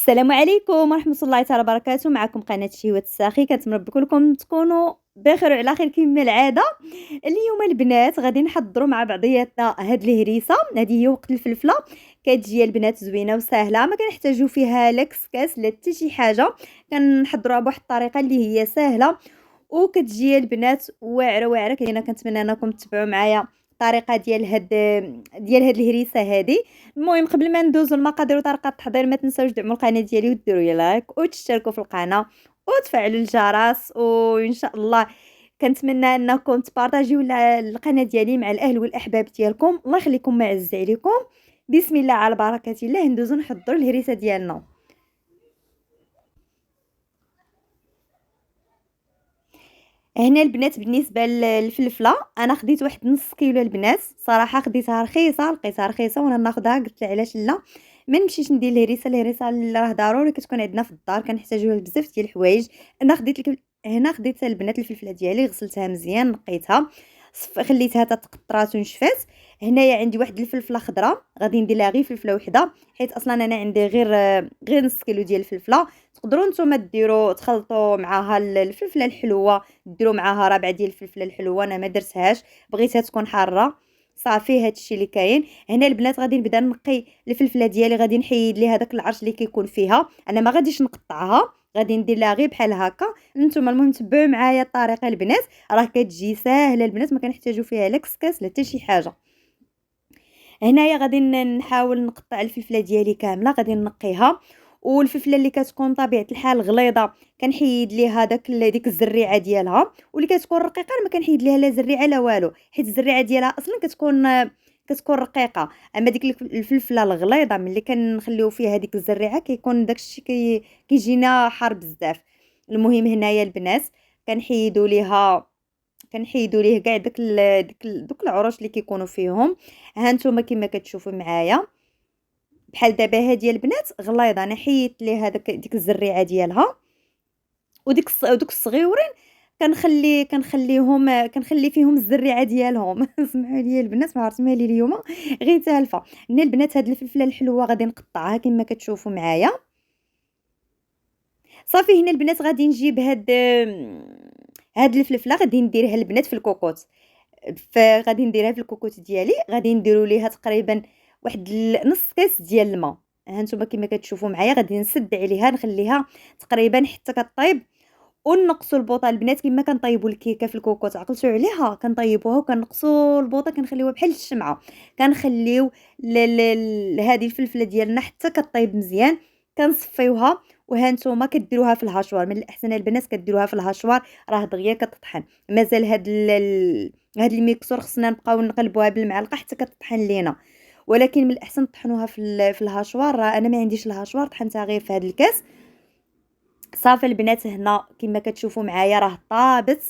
السلام عليكم ورحمة الله تعالى وبركاته. معكم قناة شهوة الساخي، كنتمنى كلكم تكونوا بخير وعلى خير كما العادة. اليوم البنات غادي نحضروا مع بعضياتنا هاد الهريسة. هذه هي وقت الفلفلة، كتجي البنات زوينة وسهلة، ما كنحتاجوا فيها لا كسكاس لا حتى شي حاجة. كنحضروها بواحد الطريقة اللي هي سهلة وكتجي البنات واعرة واعرة. كاينة كنتمنى انكم تتبعوا معايا الطريقة ديال هاد الهريسة هادي. المهم قبل ما ندوزو المقادير وطريقه التحضير، ما تنساوش دعموا القناه ديالي وديروا لي لايك وتشتركوا في القناه وتفعلوا الجرس، وان شاء الله كنتمنى انكم تبارطاجيو القناه ديالي مع الاهل والاحباب ديالكم. الله يخليكم ما عز عليكم. بسم الله على بركه الله، ندوزو نحضروا الهريسه ديالنا. هنا البنات بالنسبه للفلفله انا خديت واحد نص كيلو البنات. صراحه خديتها رخيصه، لقيتها رخيصه وانا ناخذها، قلت علاش لا ما نمشيش ندير الهريسه اللي راه ضروري كتكون عندنا في الدار، كنحتاجوها بزاف ديال الحوايج. انا خديت هنا خديت البنات الفلفله ديالي، غسلتها مزيان، نقيتها، خليتها تتقطرات ونشفات. هنايا عندي واحد الفلفله خضراء، غادي ندير لها غير فلفله وحده، حيت اصلا انا عندي غير نص كيلو ديال الفلفله. تقدروا نتوما ديروا تخلطوا معاها الفلفله الحلوه، ديروا معاها ربعه ديال الفلفله الحلوه، انا ما درتهاش، بغيتها تكون حاره. صافي هادشي اللي كاين. هنا البنات غادي نبدا نقي الفلفله ديالي، غادي نحيد ليها داك العرش اللي كيكون فيها، انا ما غاديش نقطعها، غادي ندير لها غير بحال هكا. نتوما المهم تبعوا معايا الطريقه البنات، راه كتجي ساهله البنات، ما كنحتاجوا فيها لا كسكاس لا حتى شي حاجه. هنايا غادي نحاول نقطع الفلفله ديالي كامله، غادي نقيها. والفلفله اللي كتكون طبيعه الحال غليظه كنحيد ليها ديك الزريعه ديالها، واللي كتكون رقيقه ما كنحيد ليها لا زريعه لا والو، حيت الزريعه ديالها اصلا كتكون رقيقه. اما ديك الفلفله الغليظه ملي كنخليو فيها ديك الزريعه كيكون داكشي كيجينا حار بزاف. المهم هنايا البنات كنحيدوا ليه كاع دوك العروش اللي كيكونوا فيهم. ها نتوما كما كتشوفوا معايا، بحال دابا هادي البنات غليظه، انا حيدت ليه ديك الزريعه ديالها، ودوك الصغيورين كنخلي فيهم الزريعه ديالهم. سمحوا لي البنات، ما عرفت مالي اليوم غير تالفه. هنا البنات هاد الفلفله الحلوه غادي نقطعها كما كتشوفوا معايا. صافي هنا البنات غادي نجيب هاد الفلفله، غادي نديرها البنات في الكوكوط، فغادي نديرها في الكوكوط ديالي، غادي نديروا ليها تقريبا واحد نص كاس ديال الماء. ها نتوما كما كتشوفوا معايا غادي نسد عليها، نخليها تقريبا حتى كطيب، ونقصوا البوطه البنات كما كنطيبوا الكيكه في الكوكوط، عقلتوا عليها، كنطيبوها وكنقصوا البوطه، كنخليوها بحال الشمعه، كنخليو هذه الفلفله ديالنا حتى كطيب مزيان، كنصفيوها. وها نتوما كديروها في الهاشوار، من الاحسن البنات كديروها في الهاشوار، راه دغيا كتطحن. مازال هاد الميكسور خصنا نبقاو نقلبوها بالمعلقه حتى كتطحن لينا، ولكن من الاحسن طحنوها في الهاشوار. راه انا ما عنديش الهاشوار، طحنتها غير في هاد الكاس. صافي البنات هنا كما كتشوفوا معايا راه طابت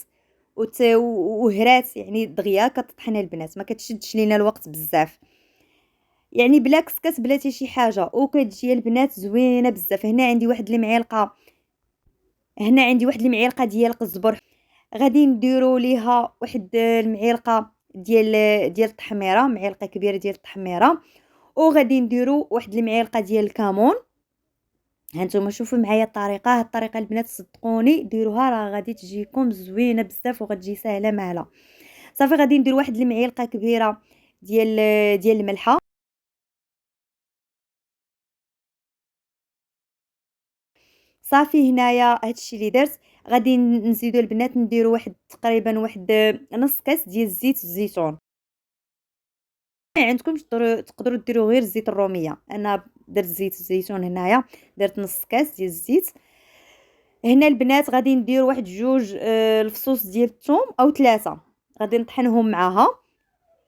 وهرات، يعني دغيا كتطحن البنات، ما كتشدش لينا الوقت بزاف، يعني بلا كسكس بلا حتى شي حاجه، وكتجي البنات زوينه بزاف. هنا عندي واحد المعلقه ديال القزبر، غادي نديروا ليها واحد المعلقه ديال التحميره، معلقه كبيره ديال التحميره، وغادي نديروا واحد المعلقه ديال الكمون. هانتوما شوفوا معايا الطريقه، هاد الطريقه البنات صدقوني ديروها، راه غادي تجيكم زوينه بزاف وغتجي سهله مهله. صافي غادي ندير واحد المعلقه كبيره ديال الملحه. صافي هنايا هادشي اللي درت. غادي نزيدو البنات نديرو تقريبا واحد نص كاس ديال زيت الزيتون. عندكمش تقدروا ديروا غير الزيت الروميه، انا درت زيت الزيتون هنايا، درت نص كاس ديال الزيت. هنا البنات غادي ندير واحد جوج الفصوص ديال الثوم او ثلاثه، غادي نطحنهم معاها.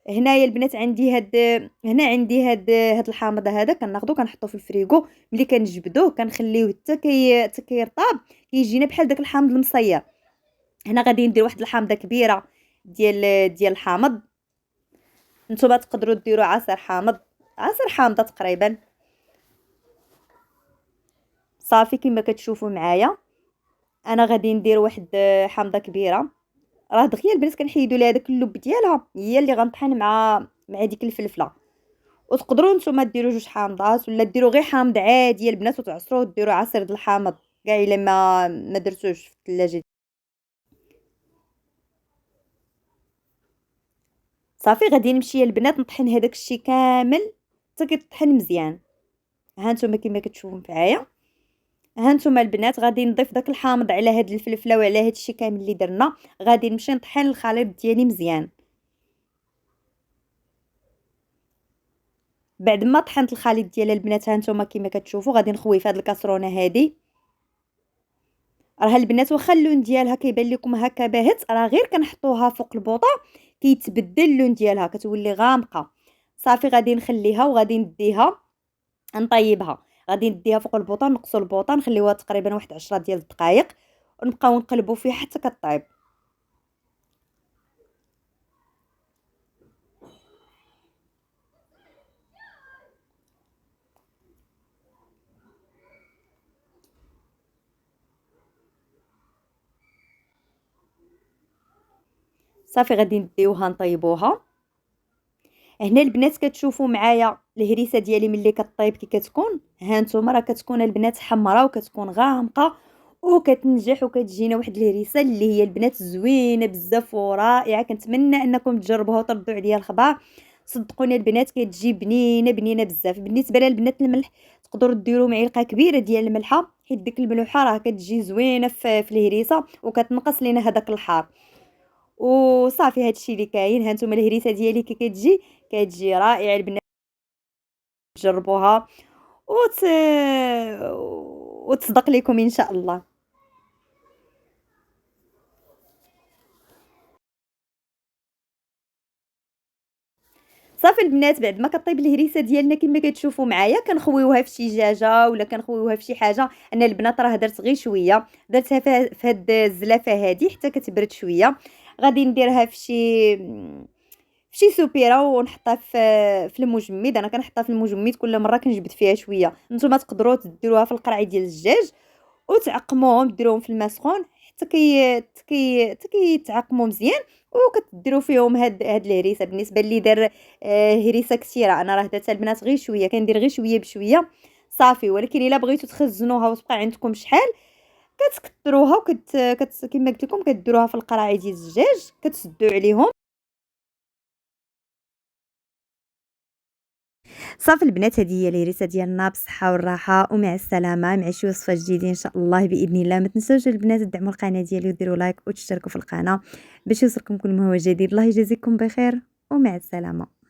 هنايا البنات عندي هاد الحامض هذا كناخذو كنحطو في الفريغو، ملي كنجبدوه كنخليوه حتى كيرطاب، كيجينا بحال داك الحامض المصير. هنا غادي ندير واحد الحامضه كبيره ديال الحامض. نتوما تقدروا ديروا عصير حامضه تقريبا. صافي كما كتشوفوا معايا انا غادي ندير واحد حامضه كبيره، راه دغيا البنات كنحيدوا ليها داك اللب ديالها، هي اللي غنطحن مع ديك الفلفله. وتقدروا نتوما ديروا 2 حامضات ولا ديروا غير حامض عادي البنات وتعصروه وديروا عصير د الحامض كاع الا ما درتوش في الثلاجة. صافي غادي نمشي البنات نطحن هذاك الشيء كامل حتى كيطحن مزيان. ها نتوما كما كتشوفوا معايا، ها نتوما البنات غادي نضيف داك الحامض على هاد الفلفله وعلى هاد الشيء كامل اللي درنا، غادي نمشي نطحن الخليط ديالي مزيان. بعد ما طحنت الخليط ديال البنات ها نتوما كما كتشوفوا غادي نخوي في هاد الكاسرونه هادي. راه البنات واخا اللون ديالها كيبان لكم هكا باهت، راه غير كنحطوها فوق البوطه كيتبدل اللون ديالها كتولي غامقه. صافي غادي نخليها وغادي نديها نطيبها، غادي نديها فوق البوطه نقصوا البوطه نخليوها تقريبا واحد 10 ديال الدقائق ونبقاو نقلبوا فيها حتى كطيب. صافي غادي نديوها نطيبوها. هنا البنات كتشوفوا معايا الهريسه ديالي ملي كطيب كي كتكون، ها نتوما راه كتكون البنات حمراء وكتكون غامقه وكتنجح وكتجينا واحد الهريسه اللي هي البنات زوينه بزاف ورائعه. كنتمنى انكم تجربوها وتردوا عليا الخبر. صدقوني البنات كتجي بنينه بنينه بزاف. بالنسبه للبنات الملح تقدروا ديروا معلقه كبيره ديال الملحه حيت ديك الملوحه راه كتجي زوينه في الهريسه وكتنقص لينا هذاك الحار. وصافي هادشي اللي كاين. ها نتوما الهريسه ديالي كي كتجي رائعه البنات جربوها وت... وتصدق لكم ان شاء الله. صافي البنات بعد ما كطيب الهريسه ديالنا كما كتشوفوا معايا كنخويوها في شي دجاجه ولا كنخويوها في شي حاجه. انا البنات راه درت غير شويه، درتها في هاد الزلافه هادي حتى كتبرد شويه. غادي نديرها في شي سوبيره ونحطها في المجمد. انا كنحطها في المجمد كل مره كنجبد فيها شويه. نتوما تقدروا ديروها في القرعي ديال الدجاج وتعقموهم ديروهم في الماء سخون حتى كيتعقموا مزيان وكتديروا فيهم هاد الهريسه. بالنسبه لي دار هريسه كثيره، انا راه درتها البنات غير شويه كندير غير شويه بشويه صافي. ولكن الا بغيتو تخزنوها وتبقى عندكم شحال كتكثروها كما قلت لكم كديروها في القرعي ديال الدجاج كتسدوا عليهم. صافي البنات هذه هي الهريسه ديالنا بالصحه والراحه ومع السلامه مع شي وصفه جديده ان شاء الله باذن الله. ما تنسوش البنات تدعموا القناه ديالي وديروا لايك وتشتركوا في القناه باش يوصلكم كل ما هو جديد. الله يجازيكم بخير ومع السلامه.